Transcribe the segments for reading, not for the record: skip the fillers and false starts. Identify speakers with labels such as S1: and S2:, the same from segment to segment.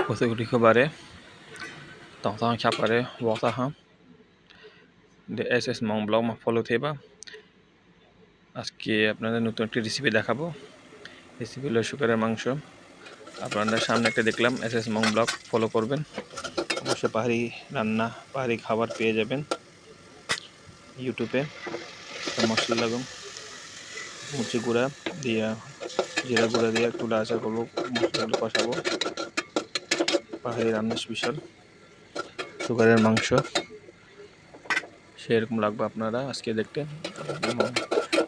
S1: Wasu bare tong chapare wata ha de SS Mong blog ma follow theba আজকে আপনাদের নতুন একটা recipe দেখাবো। রেসিপি হলো শুকরের মাংস। আপনাদের সামনে একটা দেখলাম SS Mong ব্লগ ফলো করবেন, অবশ্যই পাহাড়ি রান্না পাহাড়ি খাবার পেয়ে যাবেন ইউটিউবে। মশলা লাগুন মুচি গুঁড়া দিয়া জিরা গুঁড়া দিয়ে একটু লাচা করবো, মশলাগুলো কষাবো। পাহাড়ি রান্না স্পেশাল শুকরের মাংস সেরকম লাগবে আপনারা আজকে দেখতে।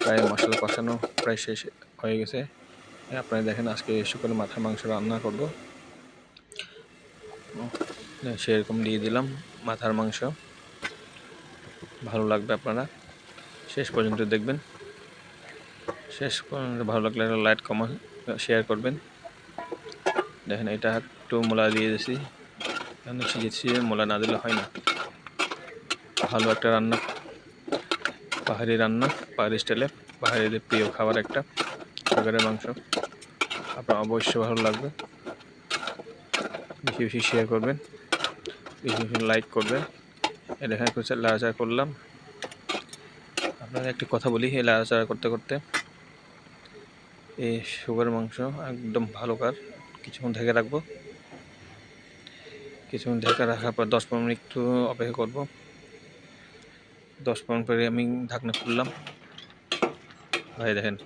S1: প্রায় মশলা কষানো প্রায় শেষ হয়ে গেছে। আপনারা দেখেন আজকে শুকরের মাথার মাংস রান্না করব। সেরকম দিয়ে দিলাম মাথার মাংস, ভালো লাগবে, আপনারা শেষ পর্যন্ত দেখবেন। শেষ পর্যন্ত ভালো লাগলে লাইক কমেন্ট শেয়ার করবেন। দেখেন এটা একটু মোলা দিয়ে দিয়েছি, সিজে মোলা না দিলে হয় না। ভালো একটা রান্না, পাহাড়ি রান্না, পাহাড়ি স্টাইলে পাহাড়িদের প্রিয় খাবার একটা শুকরের মাংস। আপনার অবশ্যই ভালো লাগবে, বেশি বেশি শেয়ার করবেন, বেশি বেশি লাইক করবেন। এখানে কিছু লাড়াচাড়া করলাম। আপনারা একটি কথা বলি, এই লাড়াচাড়া করতে করতে এই শুকরের মাংস একদম ভালো কিছুক্ষণ ঢেকে রাখবো। কিছুক্ষণ ঢেকে রাখার পর 10-15 মিনিট একটু অপেক্ষা করব। 10-15 মিনিট পরে আমি ঢাকনা খুললাম। ভাই দেখেন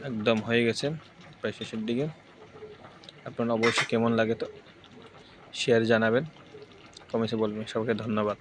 S1: একদম হয়ে গেছে, প্রায় শেষের দিকে। আপনারা অবশ্যই কেমন লাগে তো শেয়ার জানাবেন, কমেন্টে বলবেন। সবাইকে ধন্যবাদ।